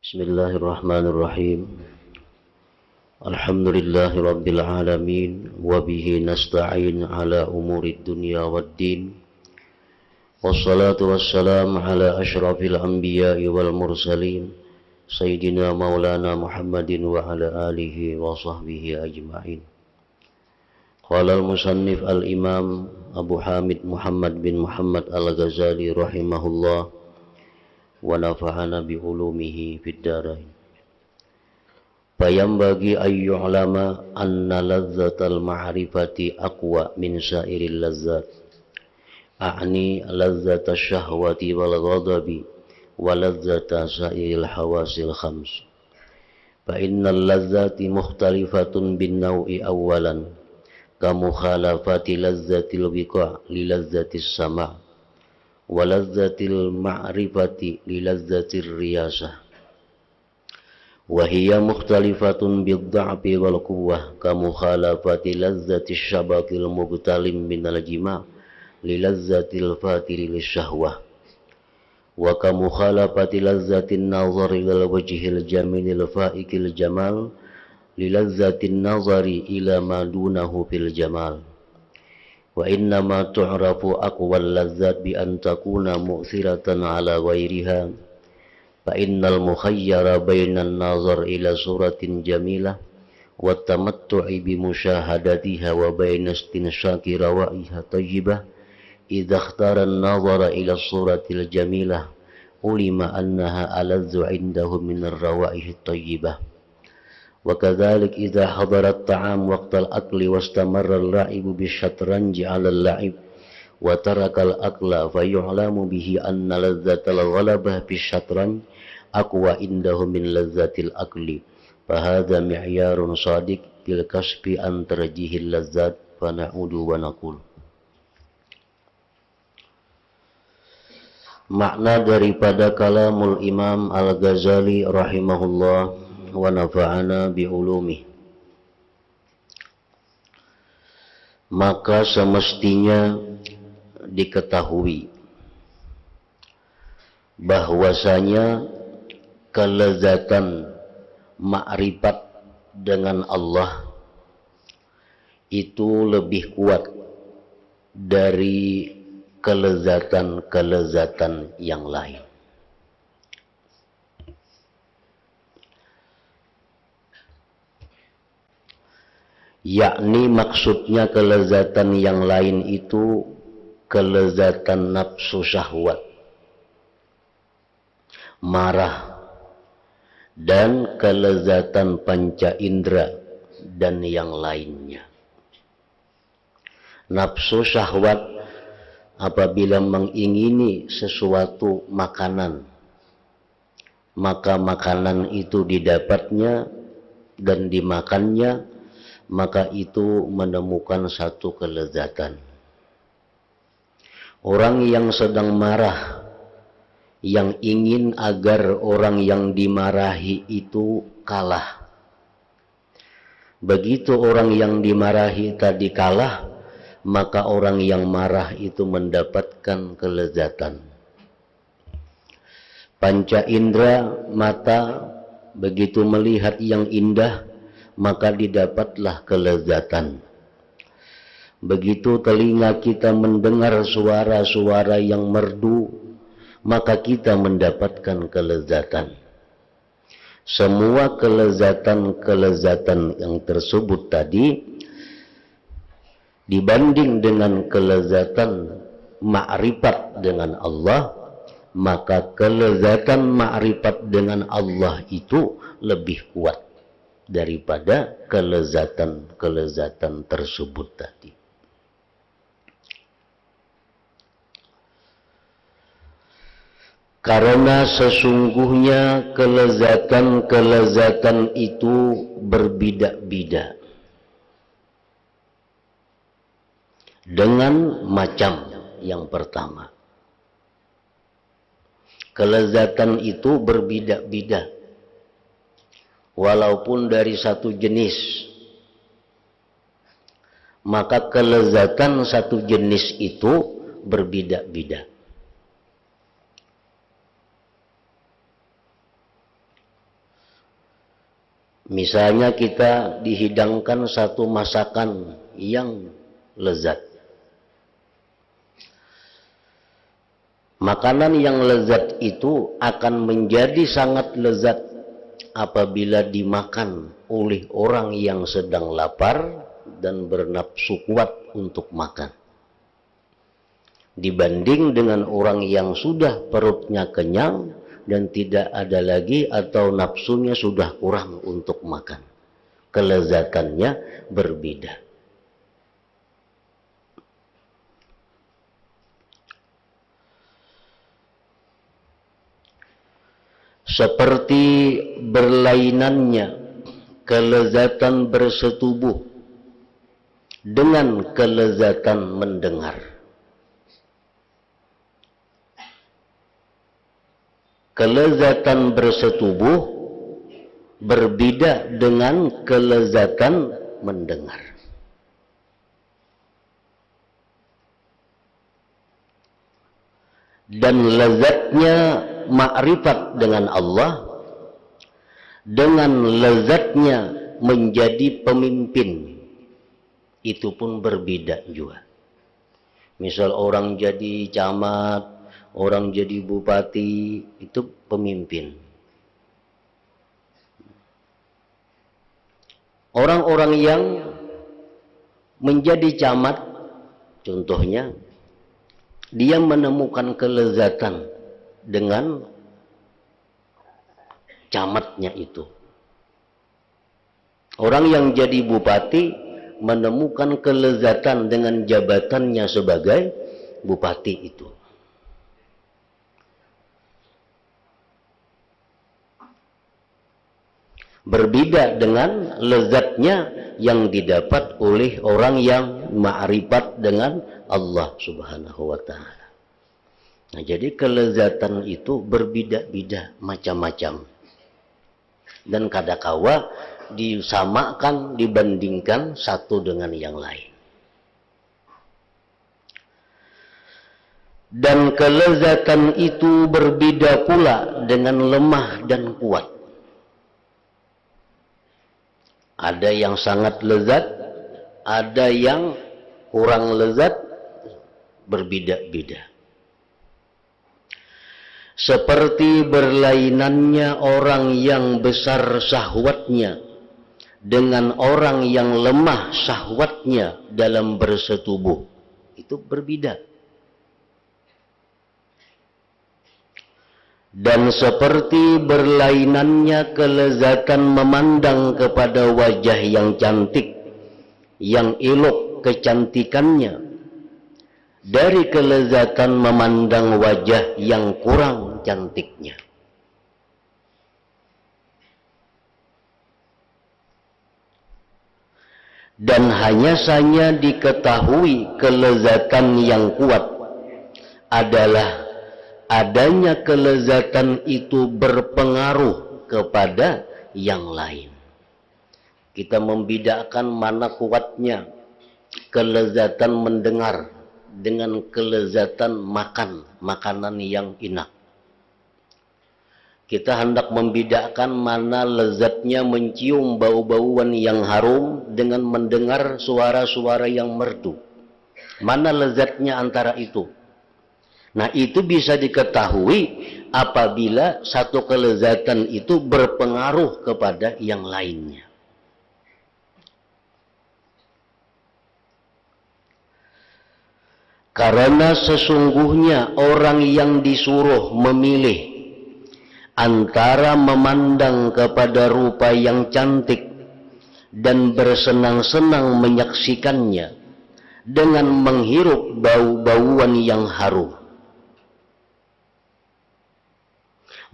Bismillahirrahmanirrahim. Alhamdulillahi rabbil alamin wa bihi nasta'in ala umurid dunya waddin. Wassalatu wassalamu ala asyrafil anbiya'i wal mursalin sayyidina maulana Muhammadin wa ala alihi wa sahbihi ajma'in. Qala al-musannif al-imam Abu Hamid Muhammad bin Muhammad al-Ghazali rahimahullah wa nafa'ana bi ulumihi fid darain. Fayambagi ayyu'lama anna lazzatal ma'rifati aqwa min sairil lazzat. A'ni lazzata syahwati wal ghadabi wa lazzata sairil hawasil khams. Fa innal lazzati mukhtalifatun bin naw'i awwalan ka mukhalafati lazzatil wiqa' li lazzatis sama' wa lazzatil ma'rifati li lazzatir riyasah. Wa hiya mukhtalifatun bid-dha'fi wal quwwah ka mukhalafati lazzatis syabakil mubtalim minal jima' li lazzatil fatiri lisyahwah. Wa ka mukhalafati lazzatin nazari ila wajhil jamilil fa'ikil jamal li lazzatin nazari ila ma dunahu fil jamal. Wa innama tu'rafu aqwal lazzat bi an takuna mu'thiratan ala ghairiha fa innal mukhayyara bainan nazar ila suratin jamilah wa tamattu'i bi musyahadatiha wa baina istinsyaqi rawaiha tayyibah idza ikhtara an-nazara ila suratil jamilah ulima annaha alazzu 'indahu min ar-rawaihi tayyibah. وكذلك إذا حضر الطعام وقت الأكل واستمر اللعب بالشطرنج على اللعب وترك الأكل فيعلم به أن لذة الغلبة بالشطرنج أقوى عنده من لذة الأكل فهذا معيار صادق بالكشف عن ترجيح اللذات فنعود ونقول. Makna daripada kalamul Imam Al-Ghazali rahimahullah wa nafa'ana bi ulumi. Maka semestinya diketahui bahwasanya kelezatan ma'rifat dengan Allah itu lebih kuat dari kelezatan-kelezatan yang lain. Yakni maksudnya kelezatan yang lain itu kelezatan nafsu syahwat, marah, dan kelezatan panca indera dan yang lainnya. Nafsu syahwat apabila mengingini sesuatu makanan, maka makanan itu didapatnya dan dimakannya, maka itu menemukan satu kelezatan. Orang yang sedang marah, yang ingin agar orang yang dimarahi itu kalah. Begitu orang yang dimarahi tadi kalah, maka orang yang marah itu mendapatkan kelezatan. Panca indera mata begitu melihat yang indah, maka didapatlah kelezatan. Begitu telinga kita mendengar suara-suara yang merdu, maka kita mendapatkan kelezatan. Semua kelezatan-kelezatan yang tersebut tadi dibanding dengan kelezatan ma'rifat dengan Allah, maka kelezatan ma'rifat dengan Allah itu lebih kuat daripada kelezatan-kelezatan tersebut tadi. Karena sesungguhnya kelezatan-kelezatan itu berbeda-beda dengan macam yang pertama. Kelezatan itu berbeda-beda walaupun dari satu jenis, maka kelezatan satu jenis itu berbeda-beda. Misalnya kita dihidangkan satu masakan yang lezat. Makanan yang lezat itu akan menjadi sangat lezat apabila dimakan oleh orang yang sedang lapar dan bernafsu kuat untuk makan. Dibanding dengan orang yang sudah perutnya kenyang dan tidak ada lagi atau nafsunya sudah kurang untuk makan. Kelezatannya berbeda. Seperti berlainannya kelezatan bersetubuh dengan kelezatan mendengar. Kelezatan bersetubuh berbeda dengan kelezatan mendengar. Dan lezatnya ma'rifat dengan Allah dengan lezatnya menjadi pemimpin itu pun berbeda juga. Misal orang jadi camat, orang jadi bupati, itu pemimpin. Orang-orang yang menjadi camat, contohnya, dia menemukan kelezatan dengan camatnya itu. Orang yang jadi bupati menemukan kelezatan dengan jabatannya sebagai bupati itu. Berbeda dengan lezatnya yang didapat oleh orang yang ma'rifat dengan Allah Subhanahu wa ta'ala. Nah, jadi kelezatan itu berbeda-beda macam-macam. Dan kadangkala disamakan, dibandingkan satu dengan yang lain. Dan kelezatan itu berbeda pula dengan lemah dan kuat. Ada yang sangat lezat, ada yang kurang lezat, berbeda-beda. Seperti berlainannya orang yang besar syahwatnya dengan orang yang lemah syahwatnya dalam bersetubuh. Itu berbeda. Dan seperti berlainannya kelezatan memandang kepada wajah yang cantik, yang elok kecantikannya, dari kelezatan memandang wajah yang kurang cantiknya. Dan hanya saja diketahui kelezatan yang kuat adalah adanya kelezatan itu berpengaruh kepada yang lain. Kita membedakan mana kuatnya kelezatan mendengar dengan kelezatan makan makanan yang enak. Kita hendak membedakan mana lezatnya mencium bau-bauan yang harum dengan mendengar suara-suara yang merdu. Mana lezatnya antara itu? Nah, itu bisa diketahui apabila satu kelezatan itu berpengaruh kepada yang lainnya. Karena sesungguhnya orang yang disuruh memilih antara memandang kepada rupa yang cantik dan bersenang-senang menyaksikannya dengan menghirup bau-bauan yang harum.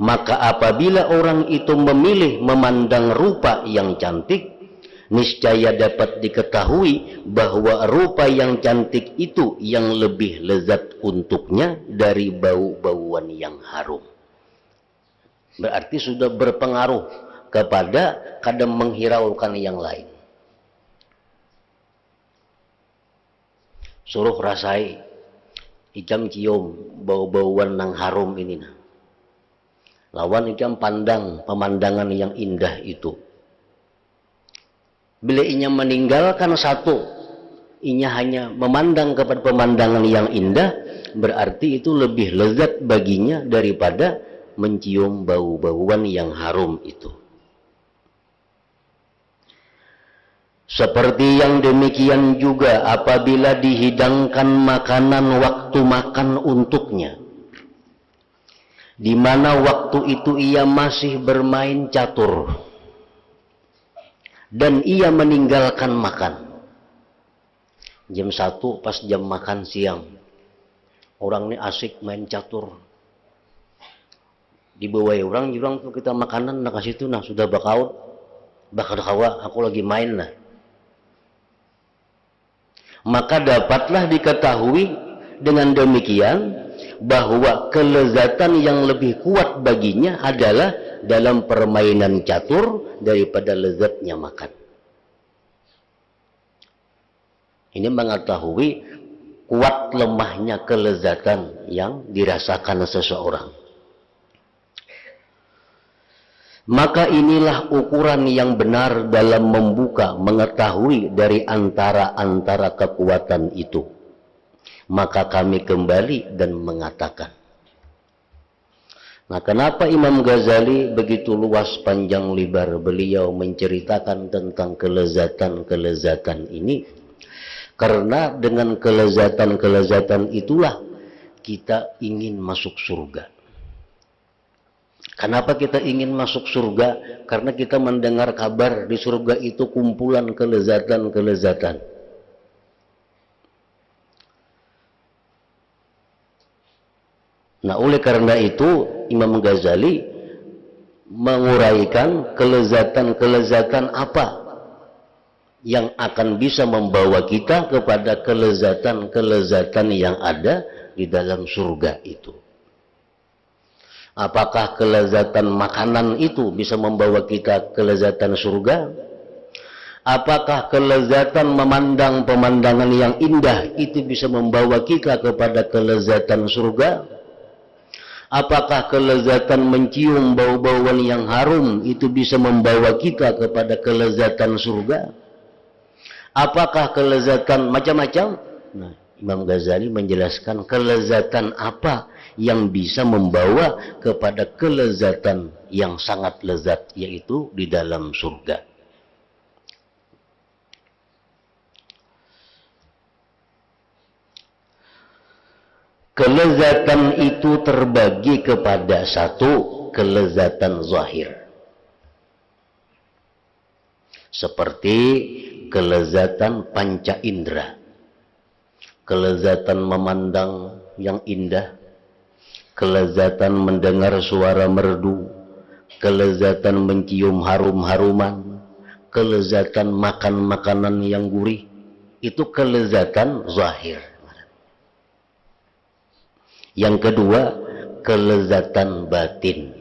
Maka apabila orang itu memilih memandang rupa yang cantik, niscaya dapat diketahui bahwa rupa yang cantik itu yang lebih lezat untuknya dari bau-bauan yang harum. Berarti sudah berpengaruh kepada kadang menghiraukan yang lain. Suruh rasai, icam cium bau-bauan yang harum ini. Lawan icam pandang pemandangan yang indah itu. Bila inya meninggalkan satu, inya hanya memandang kepada pemandangan yang indah, berarti itu lebih lezat baginya daripada mencium bau-bauan yang harum itu. Seperti yang demikian juga apabila dihidangkan makanan waktu makan untuknya, di mana waktu itu ia masih bermain catur dan ia meninggalkan makan. Jam 1 pas jam makan siang, orang ini asik main catur. Dibawai orang tuh kita makanan nak kasih itu nah sudah bakal kawa aku lagi main lah. Maka dapatlah diketahui dengan demikian bahwa kelezatan yang lebih kuat baginya adalah dalam permainan catur daripada lezatnya makan. Ini mengetahui kuat lemahnya kelezatan yang dirasakan seseorang. Maka inilah ukuran yang benar dalam membuka, mengetahui dari antara kekuatan itu. Maka kami kembali dan mengatakan. Nah, kenapa Imam Ghazali begitu luas panjang lebar beliau menceritakan tentang kelezatan-kelezatan ini? Karena dengan kelezatan-kelezatan itulah kita ingin masuk surga. Kenapa kita ingin masuk surga? Karena kita mendengar kabar di surga itu kumpulan kelezatan-kelezatan. Nah, oleh karena itu Imam Ghazali menguraikan kelezatan-kelezatan apa yang akan bisa membawa kita kepada kelezatan-kelezatan yang ada di dalam surga itu. Apakah kelezatan makanan itu bisa membawa kita kelezatan surga? Apakah kelezatan memandang pemandangan yang indah itu bisa membawa kita kepada kelezatan surga? Apakah kelezatan mencium bau-bauan yang harum itu bisa membawa kita kepada kelezatan surga? Apakah kelezatan macam-macam? Nah, Imam Ghazali menjelaskan kelezatan apa yang bisa membawa kepada kelezatan yang sangat lezat, yaitu di dalam surga. Kelezatan itu terbagi kepada satu, kelezatan zahir. Seperti kelezatan panca indera. Kelezatan memandang yang indah, kelezatan mendengar suara merdu, kelezatan mencium harum-haruman, kelezatan makan makanan yang gurih, itu kelezatan zahir. Yang kedua, kelezatan batin,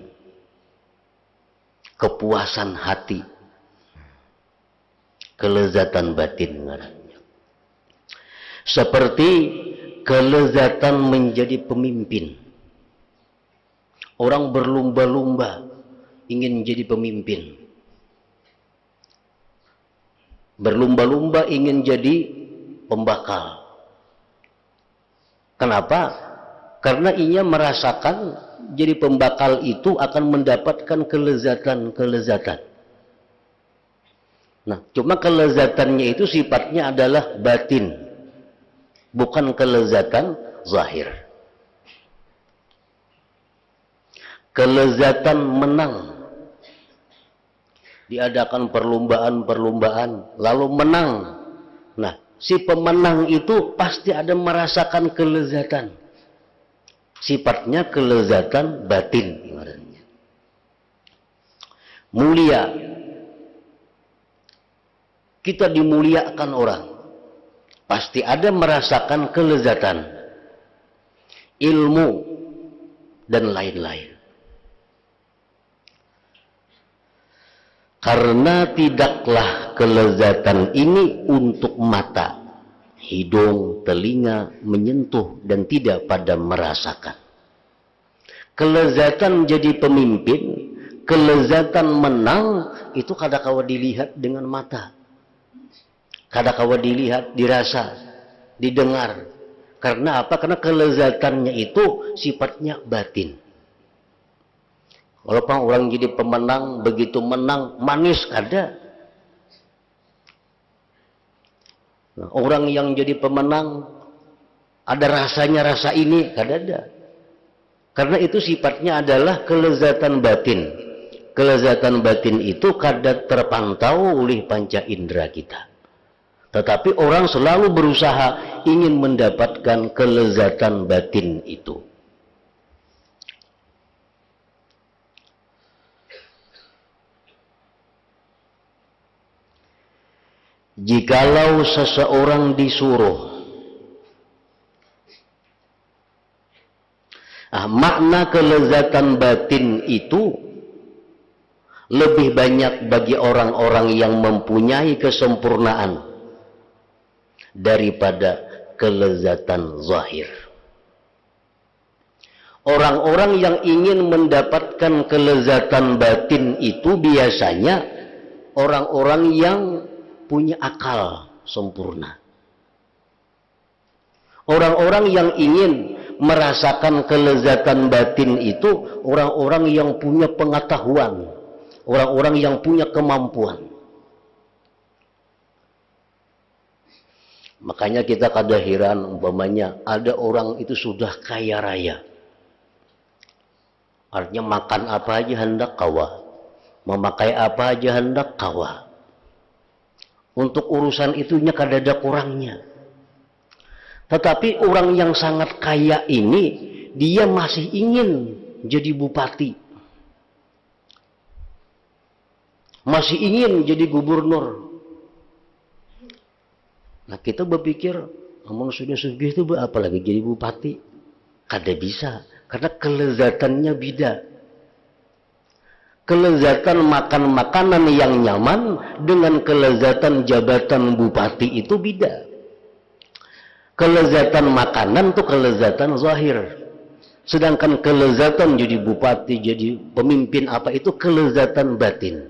kepuasan hati, kelezatan batin. Seperti kelezatan menjadi pemimpin. Orang berlumba-lumba ingin jadi pemimpin. Berlumba-lumba ingin jadi pembakal. Kenapa? Karena ia merasakan jadi pembakal itu akan mendapatkan kelezatan-kelezatan. Nah, cuma kelezatannya itu sifatnya adalah batin, bukan kelezatan zahir. Kelezatan menang. Diadakan perlombaan-perlombaan, lalu menang. Nah, si pemenang itu pasti ada merasakan kelezatan. Sifatnya kelezatan batin. Mulia. Kita dimuliakan orang. Pasti ada merasakan kelezatan. Ilmu dan lain-lain. Karena tidaklah kelezatan ini untuk mata, hidung, telinga menyentuh dan tidak pada merasakan. Kelezatan menjadi pemimpin, kelezatan menang itu kadang-kadang dilihat dengan mata. Kadakawa dilihat, dirasa, didengar. Karena apa? Karena kelezatannya itu sifatnya batin. Walaupun orang jadi pemenang, begitu menang, manis ada. Nah, orang yang jadi pemenang, ada rasanya, rasa ini, ada. Karena itu sifatnya adalah kelezatan batin. Kelezatan batin itu kadang terpantau oleh panca indera kita. Tetapi orang selalu berusaha ingin mendapatkan kelezatan batin itu. Jikalau seseorang disuruh, makna kelezatan batin itu lebih banyak bagi orang-orang yang mempunyai kesempurnaan daripada kelezatan zahir. Orang-orang yang ingin mendapatkan kelezatan batin itu biasanya orang-orang yang punya akal sempurna. Orang-orang yang ingin merasakan kelezatan batin itu orang-orang yang punya pengetahuan, orang-orang yang punya kemampuan. Makanya kita kada heran umpamanya ada orang itu sudah kaya raya. Artinya makan apa aja hendak kawa, memakai apa aja hendak kawa. Untuk urusan itunya kada ada kurangnya. Tetapi orang yang sangat kaya ini, dia masih ingin jadi bupati. Masih ingin jadi gubernur. Nah kita berpikir, ngomong sudah sugih itu apalagi jadi bupati? Kada bisa, karena kelezatannya beda. Kelezatan makan makanan yang nyaman dengan kelezatan jabatan bupati itu beda. Kelezatan makanan itu kelezatan zahir. Sedangkan kelezatan jadi bupati, jadi pemimpin apa itu kelezatan batin.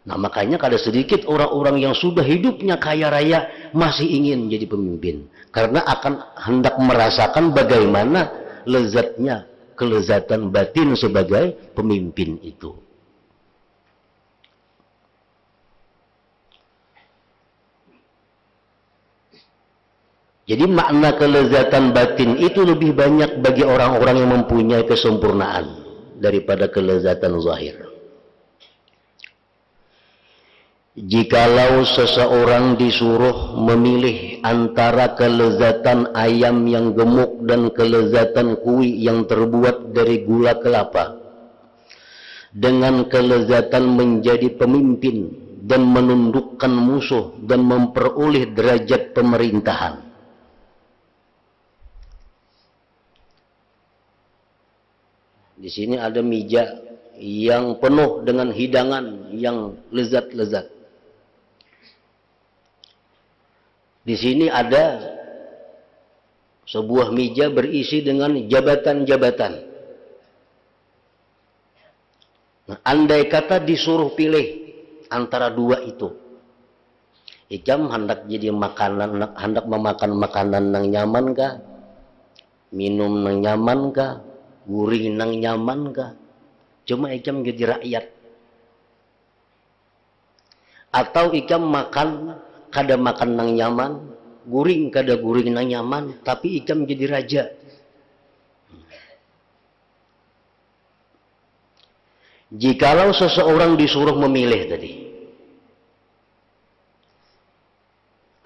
Nah makanya kada sedikit orang-orang yang sudah hidupnya kaya raya masih ingin jadi pemimpin. Karena akan hendak merasakan bagaimana lezatnya kelezatan batin sebagai pemimpin itu. Jadi makna kelezatan batin itu lebih banyak bagi orang-orang yang mempunyai kesempurnaan daripada kelezatan zahir. Jikalau seseorang disuruh memilih antara kelezatan ayam yang gemuk dan kelezatan kuih yang terbuat dari gula kelapa, dengan kelezatan menjadi pemimpin dan menundukkan musuh dan memperoleh derajat pemerintahan, di sini ada meja yang penuh dengan hidangan yang lezat-lezat. Di sini ada sebuah meja berisi dengan jabatan-jabatan. Nah, andai kata disuruh pilih antara dua itu, ikam hendak jadi makanan, hendak memakan makanan yang nyaman kah? Minum yang nyaman kah? Gurih yang nyaman kah? Cuma ikam jadi rakyat. Atau ikam makan kada makan nang nyaman, guring kada guring nang nyaman, tapi ikam jadi raja. Jikalau seseorang disuruh memilih tadi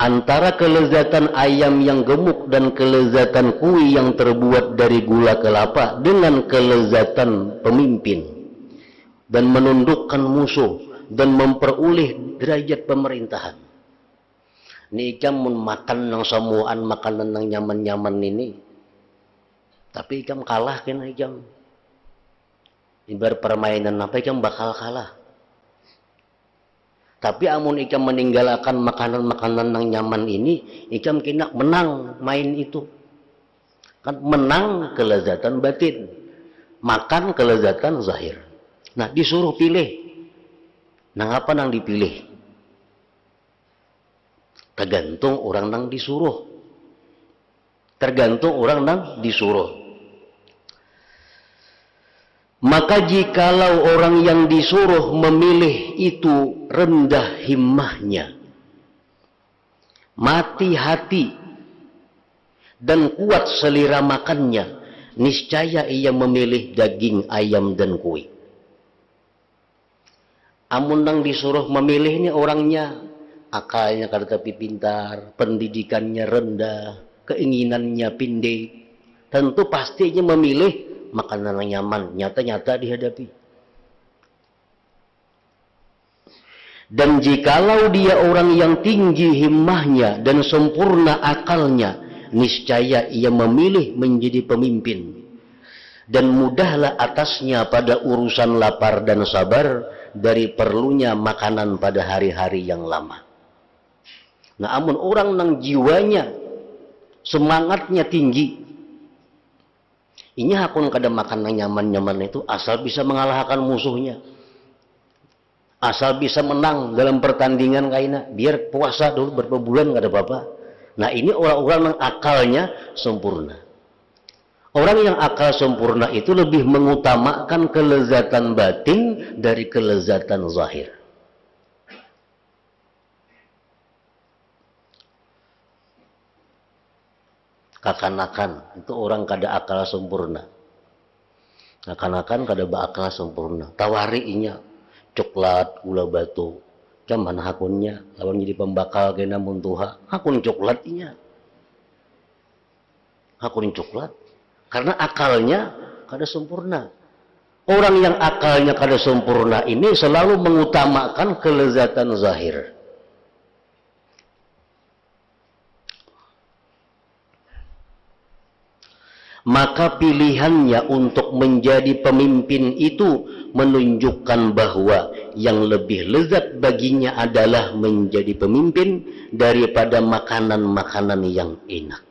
antara kelezatan ayam yang gemuk dan kelezatan kuih yang terbuat dari gula kelapa dengan kelezatan pemimpin dan menundukkan musuh dan memperoleh derajat pemerintahan, ini ikam makan yang semuaan makanan yang nyaman-nyaman ini, tapi ikam kalah kan ikam. Ibarat permainan apa ikam bakal kalah. Tapi amun ikam meninggalkan makanan-makanan yang nyaman ini, ikam kena menang main itu. Kan menang kelezatan batin, makan kelezatan zahir. Nah disuruh pilih, nang apa nang dipilih? Tergantung orang nang disuruh. Tergantung orang nang disuruh. Maka jikalau orang yang disuruh memilih itu rendah himmahnya, mati hati, dan kuat selera makannya, niscaya ia memilih daging ayam dan kue. Amun nang disuruh memilih ini orangnya akalnya kada tapi pintar, pendidikannya rendah, keinginannya pendek, tentu pastinya memilih makanan yang nyaman, nyata-nyata dihadapi. Dan jikalau dia orang yang tinggi himmahnya dan sempurna akalnya, niscaya ia memilih menjadi pemimpin. Dan mudahlah atasnya pada urusan lapar dan sabar dari perlunya makanan pada hari-hari yang lama. Nah, amun orang nang jiwanya, semangatnya tinggi, ini hakun kada makan yang nyaman-nyaman itu asal bisa mengalahkan musuhnya, asal bisa menang dalam pertandingan kaina, biar puasa dulu berapa bulan kada apa-apa. Nah, ini orang-orang yang akalnya sempurna. Orang yang akal sempurna itu lebih mengutamakan kelezatan batin dari kelezatan zahir. Kakan-kakan itu orang kada akal sempurna. Kakan-kakan kada beakal sempurna. Tawarinya coklat, gula batu. Cuman hakunnya lawan jadi pembakal kena muntuha. Hakun coklatnya. Hakun coklat. Karena akalnya kada sempurna. Orang yang akalnya kada sempurna ini selalu mengutamakan kelezatan zahir. Maka pilihannya untuk menjadi pemimpin itu menunjukkan bahwa yang lebih lezat baginya adalah menjadi pemimpin daripada makanan-makanan yang enak.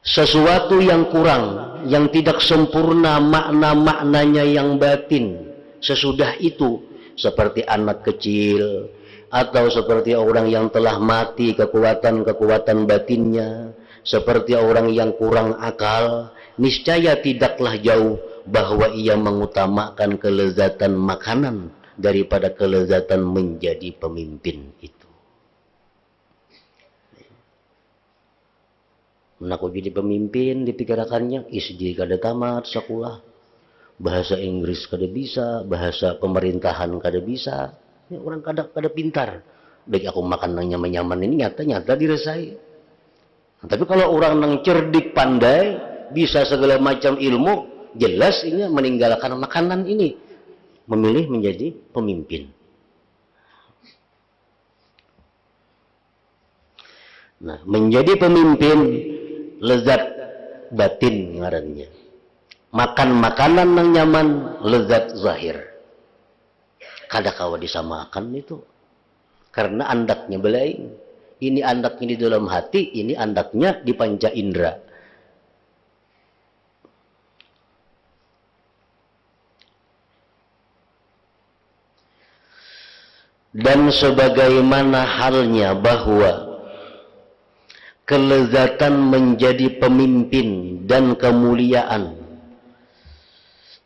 Sesuatu yang kurang, yang tidak sempurna makna-maknanya yang batin, sesudah itu seperti anak kecil, atau seperti orang yang telah mati kekuatan-kekuatan batinnya, seperti orang yang kurang akal, niscaya tidaklah jauh bahwa ia mengutamakan kelezatan makanan daripada kelezatan menjadi pemimpin itu. Menaku jadi pemimpin dipikirkannya, SD kada tamat sekolah, bahasa Inggris kada bisa, bahasa pemerintahan kada bisa. Ini orang kada pintar. Baik aku makan yang nyaman-nyaman ini nyata-nyata dirasai. Tapi kalau orang yang cerdik pandai, bisa segala macam ilmu, jelas ini meninggalkan makanan ini, memilih menjadi pemimpin. Nah, menjadi pemimpin lezat batin ngarannya. Makan makanan yang nyaman, lezat zahir. Kada kawa disamakan itu. Karena andaknya belain. Ini andaknya di dalam hati, ini andaknya di panca indera. Dan sebagaimana halnya bahwa kelezatan menjadi pemimpin dan kemuliaan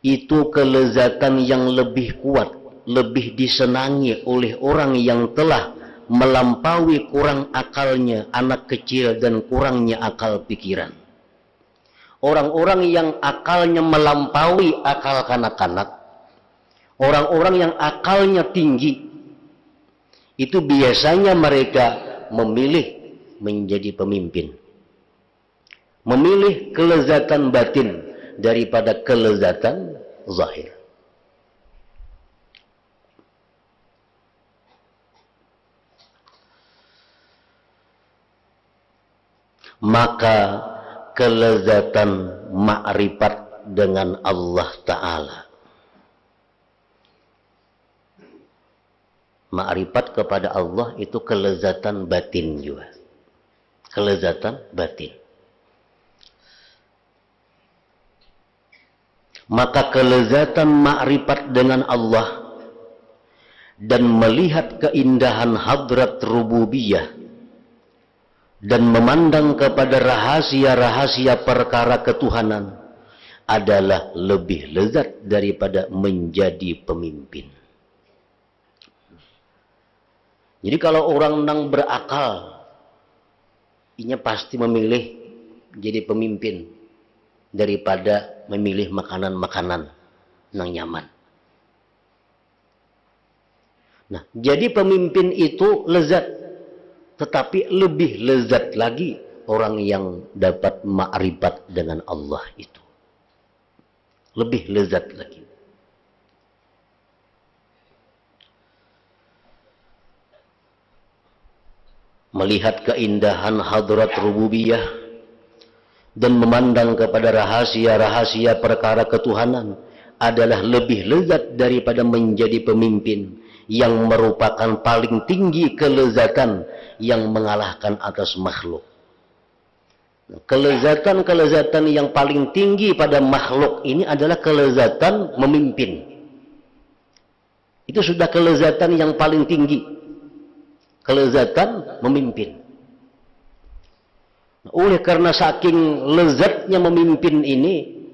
itu kelezatan yang lebih kuat, lebih disenangi oleh orang yang telah melampaui kurang akalnya anak kecil dan kurangnya akal pikiran. Orang-orang yang akalnya melampaui akal kanak-kanak, orang-orang yang akalnya tinggi, itu biasanya mereka memilih menjadi pemimpin. Memilih kelezatan batin daripada kelezatan zahir. Maka kelezatan ma'rifat dengan Allah Ta'ala, ma'rifat kepada Allah itu kelezatan batin juga. Kelezatan batin. Maka kelezatan ma'rifat dengan Allah dan melihat keindahan hadrat rububiyah dan memandang kepada rahasia-rahasia perkara ketuhanan adalah lebih lezat daripada menjadi pemimpin. Jadi kalau orang nang berakal, ini pasti memilih jadi pemimpin daripada memilih makanan-makanan nang nyaman. Nah, jadi pemimpin itu lezat, tetapi lebih lezat lagi orang yang dapat ma'rifat dengan Allah itu. Lebih lezat lagi. Melihat keindahan hadrat rububiyah dan memandang kepada rahasia-rahasia perkara ketuhanan adalah lebih lezat daripada menjadi pemimpin yang merupakan paling tinggi kelezatan yang mengalahkan atas makhluk. Kelezatan-kelezatan yang paling tinggi pada makhluk ini adalah kelezatan memimpin. Itu sudah kelezatan yang paling tinggi. Kelezatan memimpin. Oleh karena saking lezatnya memimpin ini,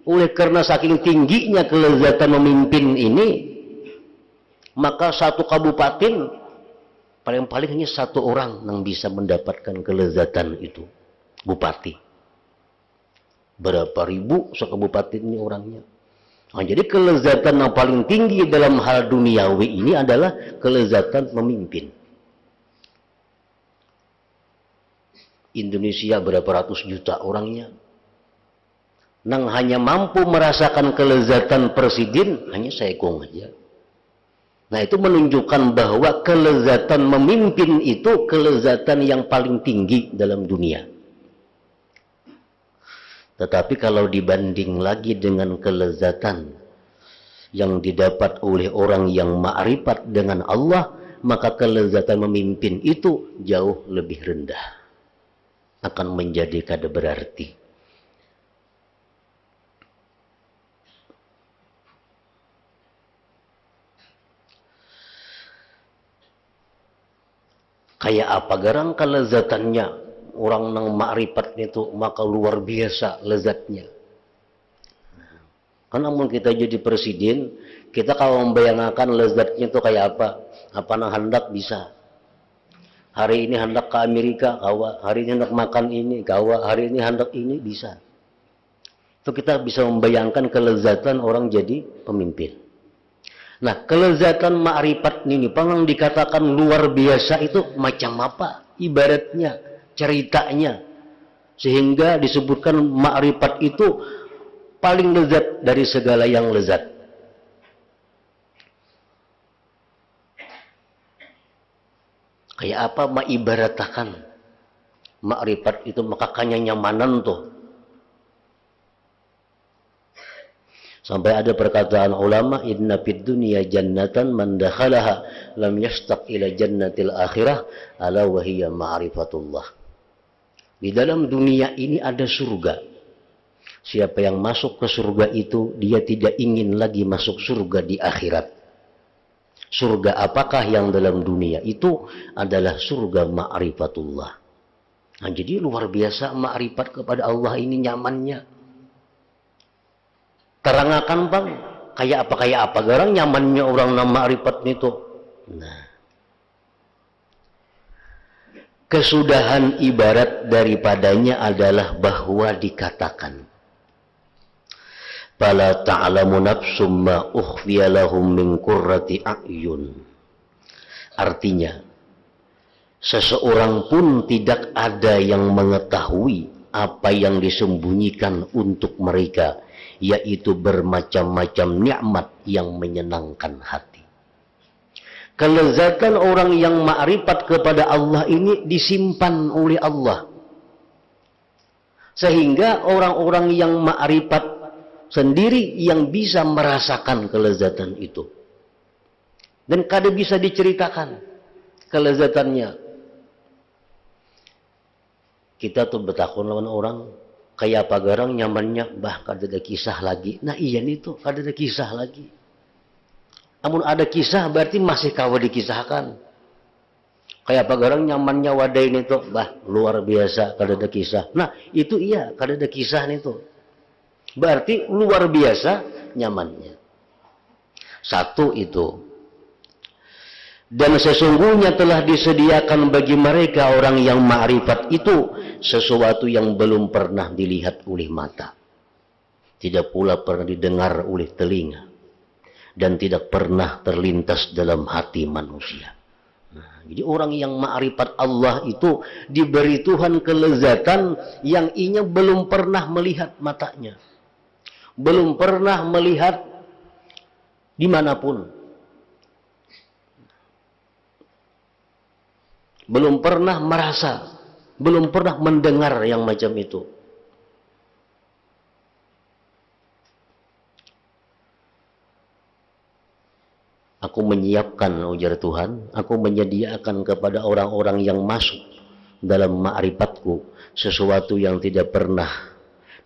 oleh karena saking tingginya kelezatan memimpin ini, maka satu kabupaten paling-paling hanya satu orang yang bisa mendapatkan kelezatan itu. Bupati. Berapa ribu sekabupaten ini orangnya. Nah, jadi kelezatan yang paling tinggi dalam hal duniawi ini adalah kelezatan memimpin. Indonesia berapa ratus juta orangnya. Nang hanya mampu merasakan kelezatan presiden hanya seekong aja. Nah, itu menunjukkan bahwa kelezatan memimpin itu kelezatan yang paling tinggi dalam dunia. Tetapi kalau dibanding lagi dengan kelezatan yang didapat oleh orang yang ma'rifat dengan Allah, maka kelezatan memimpin itu jauh lebih rendah. Akan menjadi kada berarti. Kayak apa garang kelezatannya orang nang ma'rifat itu, maka luar biasa lezatnya. Kan namun kita jadi presiden, kita kalau membayangkan lezatnya itu kayak apa nang hendak bisa. Hari ini hendak ke Amerika, kawa. Hari ini hendak makan ini, kawa. Hari ini hendak ini, bisa. Itu kita bisa membayangkan kelezatan orang jadi pemimpin. Nah, kelezatan ma'rifat ini, pangang dikatakan luar biasa itu macam apa? Ibaratnya, ceritanya. Sehingga disebutkan ma'rifat itu paling lezat dari segala yang lezat. Kayak apa maibaratakan ma'rifat itu, maka kanya nyamanan tuh. Sampai ada perkataan ulama, inna fid dunya jannatan man dakhalaha lam yashtaq ila jannatil akhirah ala wa hiya ma'rifatullah. Di dalam dunia ini ada surga. Siapa yang masuk ke surga itu, dia tidak ingin lagi masuk surga di akhirat. Surga apakah yang dalam dunia? Itu adalah surga ma'rifatullah. Nah, jadi luar biasa ma'rifat kepada Allah ini nyamannya. Terangakan bang, kayak apa garang nyamannya orang nama ma'rifat itu. Nah, kesudahan ibarat daripadanya adalah bahwa dikatakan, fala ta'lamu nafsum ma ukhfiya lahum min qurrati a'yun. Artinya, seseorang pun tidak ada yang mengetahui apa yang disembunyikan untuk mereka, yaitu bermacam-macam nikmat yang menyenangkan hati. Kelezatan orang yang ma'rifat kepada Allah ini disimpan oleh Allah. Sehingga orang-orang yang ma'rifat sendiri yang bisa merasakan kelezatan itu. Dan kada bisa diceritakan kelezatannya. Kita tuh bertakun lawan orang, Kayak apa garang nyamannya, bah kada ada kisah lagi. Nah iya nih tuh, kada ada kisah lagi. Namun ada kisah berarti masih kawa dikisahkan. Kayak apa garang nyamannya wadai nih tuh, bah luar biasa kada ada kisah. Nah itu iya, kada ada kisah nih tuh. Berarti luar biasa nyamannya. Satu itu. Dan sesungguhnya telah disediakan bagi mereka orang yang ma'rifat itu sesuatu yang belum pernah dilihat oleh mata, tidak pula pernah didengar oleh telinga, dan tidak pernah terlintas dalam hati manusia. Nah, jadi orang yang ma'rifat Allah itu diberi Tuhan kelezatan yang inya belum pernah melihat matanya, belum pernah melihat dimanapun, belum pernah merasa, belum pernah mendengar yang macam itu. Aku menyiapkan, ujar Tuhan, aku menyediakan kepada orang-orang yang masuk dalam ma'rifatku sesuatu yang tidak pernah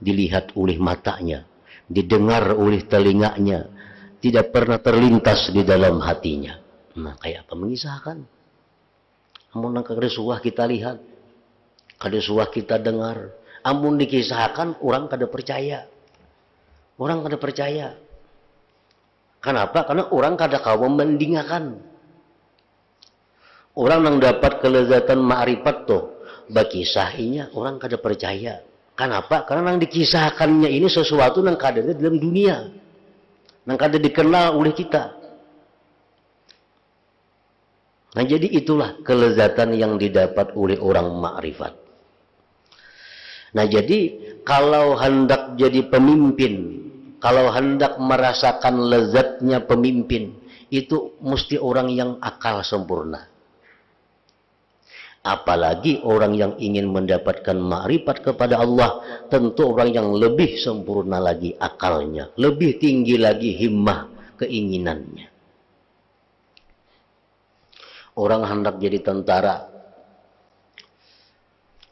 dilihat oleh matanya, didengar oleh telinganya, tidak pernah terlintas di dalam hatinya. Nah, kayak apa mengisahkan? Amun kada suah kita lihat, kada suah kita dengar, amun dikisahkan orang kada percaya. Orang kada percaya. Kenapa? Karena orang kada kawa mendingakan. Orang yang dapat kelezatan ma'rifat tuh, bakisahinya orang kada percaya. Kenapa? Karena yang dikisahkannya ini sesuatu yang kada ada dalam dunia, yang kada dikenal oleh kita. Nah jadi itulah kelezatan yang didapat oleh orang ma'rifat. Nah jadi kalau hendak jadi pemimpin, kalau hendak merasakan lezatnya pemimpin, itu mesti orang yang akal sempurna. Apalagi orang yang ingin mendapatkan ma'rifat kepada Allah, tentu orang yang lebih sempurna lagi akalnya, lebih tinggi lagi himmah keinginannya. Orang hendak jadi tentara,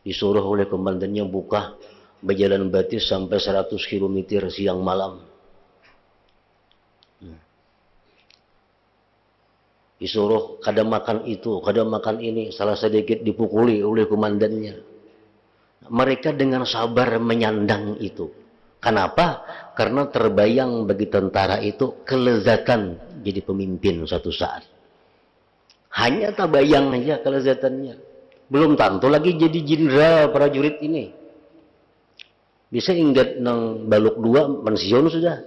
disuruh oleh komandannya buka berjalan batis sampai 100 km siang malam. Disuruh kada makan itu, kada makan ini, salah sedikit dipukuli oleh komandannya. Mereka dengan sabar menyandang itu. Kenapa? Karena terbayang bagi tentara itu kelezatan jadi pemimpin suatu saat. Hanya terbayang aja kelezatannya. Belum tentu lagi jadi jenderal prajurit ini. Bisa ingat nang baluk 2 pensiun sudah.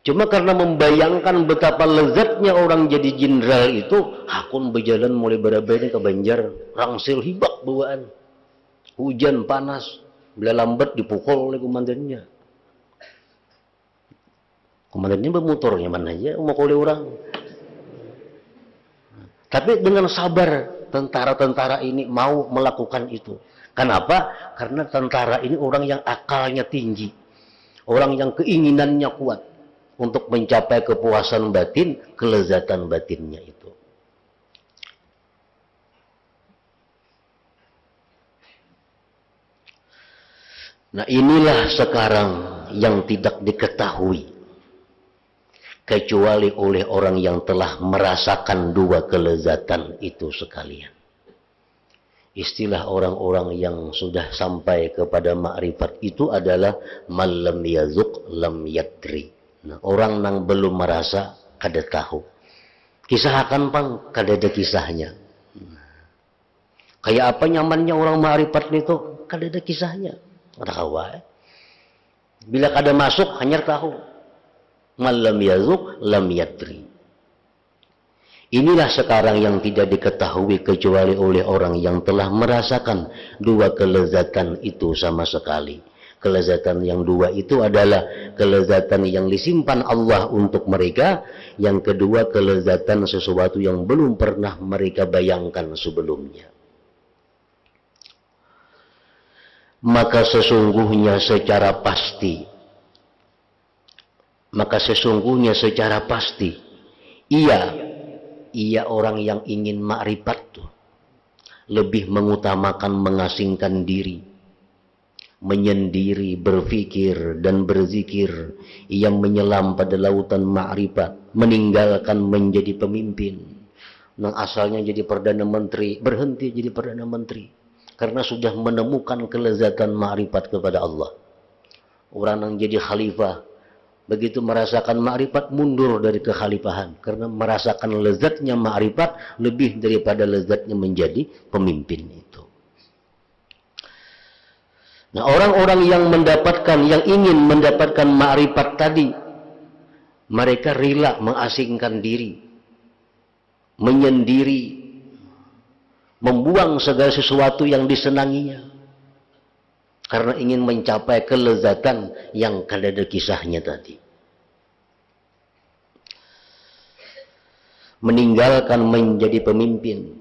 Cuma karena membayangkan betapa lezatnya orang jadi jenderal itu, hakun berjalan mulai berabai ke Banjar, rangsil hibak bawaan. Hujan panas, bila lambat dipukul oleh komandannya. Komandannya bermotornya mana aja, mukuli orang. Tapi dengan sabar tentara-tentara ini mau melakukan itu. Kenapa? Karena tentara ini orang yang akalnya tinggi. Orang yang keinginannya kuat untuk mencapai kepuasan batin, kelezatan batinnya itu. Nah inilah sekarang yang tidak diketahui kecuali oleh orang yang telah merasakan dua kelezatan itu sekalian. Istilah orang-orang yang sudah sampai kepada ma'rifat itu adalah man lam yazuk lam yadri. Nah, orang yang belum merasa kada tahu. Kisahkan pang kada ada kisahnya. Kayak apa nyamannya orang ma'rifat itu kada ada kisahnya. Kada kawa. Bila kada masuk hanya tahu. Man lam yazuk lam yadri. Inilah sekarang yang tidak diketahui kecuali oleh orang yang telah merasakan dua kelezatan itu sama sekali. Kelezatan yang dua itu adalah kelezatan yang disimpan Allah untuk mereka. Yang kedua kelezatan sesuatu yang belum pernah mereka bayangkan sebelumnya. Maka sesungguhnya secara pasti ia orang yang ingin ma'rifat tuh lebih mengutamakan mengasingkan diri menyendiri, berfikir dan berzikir, ia menyelam pada lautan ma'rifat, meninggalkan menjadi pemimpin. Yang asalnya jadi perdana menteri, berhenti jadi perdana menteri karena sudah menemukan kelezatan ma'rifat kepada Allah. Orang yang jadi khalifah begitu merasakan ma'rifat, mundur dari kekhalifahan karena merasakan lezatnya ma'rifat lebih daripada lezatnya menjadi pemimpin itu. Nah, orang-orang yang ingin mendapatkan ma'rifat tadi, mereka rela mengasingkan diri, menyendiri, membuang segala sesuatu yang disenanginya karena ingin mencapai kelezatan yang ada kisahnya tadi. Meninggalkan menjadi pemimpin,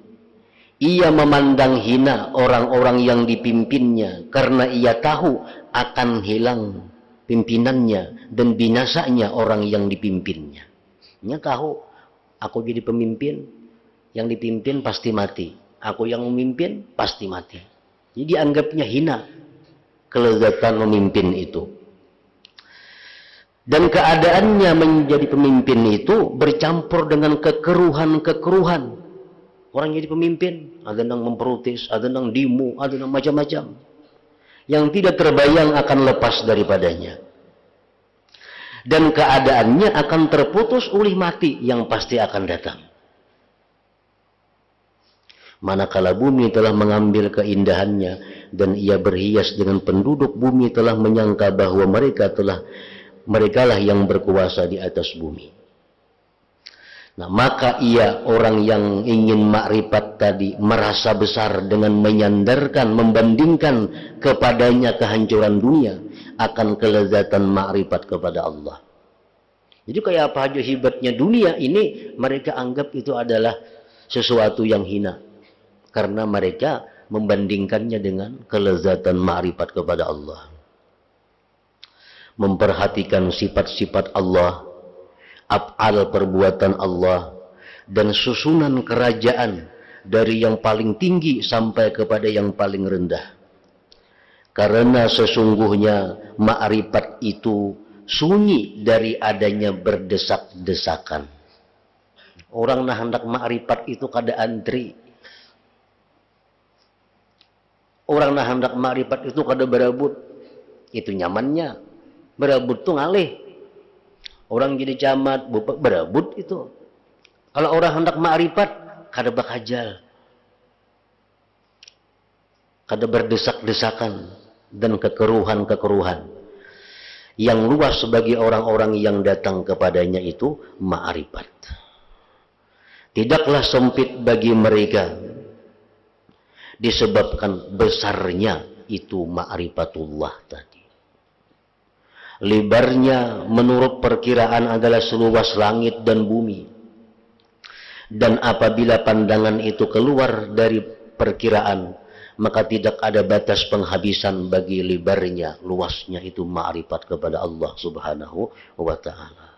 ia memandang hina orang-orang yang dipimpinnya karena ia tahu akan hilang pimpinannya dan binasanya orang yang dipimpinnya. Ia tahu, aku jadi pemimpin, yang dipimpin pasti mati. Aku yang memimpin pasti mati. Jadi anggapnya hina kelezatan memimpin itu. Dan keadaannya menjadi pemimpin itu bercampur dengan kekeruhan-kekeruhan. Orang jadi pemimpin, ada yang memprotes, ada yang demo, ada yang macam-macam. Yang tidak terbayang akan lepas daripadanya. Dan keadaannya akan terputus oleh mati yang pasti akan datang. Manakala bumi telah mengambil keindahannya dan ia berhias dengan penduduk bumi telah menyangka bahwa merekalah yang berkuasa di atas bumi. Nah, maka ia orang yang ingin makrifat tadi merasa besar dengan menyandarkan, membandingkan kepadanya kehancuran dunia akan kelezatan makrifat kepada Allah. Jadi kayak apa aja hebatnya dunia ini, mereka anggap itu adalah sesuatu yang hina. Karena mereka membandingkannya dengan kelezatan makrifat kepada Allah. Memperhatikan sifat-sifat Allah, af'al perbuatan Allah, dan susunan kerajaan dari yang paling tinggi sampai kepada yang paling rendah. Karena sesungguhnya makrifat itu sunyi dari adanya berdesak-desakan. Orang nah hendak makrifat itu kada antri. Orang nah hendak makrifat itu kada berabut. Itu nyamannya. Berabut tuh ngalih. Orang jadi camat, berabut itu. Kalau orang hendak makrifat, kada bakajal. Kada berdesak-desakan dan kekeruhan-kekeruhan. Yang luas bagi orang-orang yang datang kepadanya itu makrifat. Tidaklah sempit bagi mereka disebabkan besarnya itu ma'rifatullah tadi. Lebarnya menurut perkiraan adalah seluas langit dan bumi. Dan apabila pandangan itu keluar dari perkiraan, maka tidak ada batas penghabisan bagi lebarnya, luasnya itu ma'rifat kepada Allah Subhanahu wa ta'ala.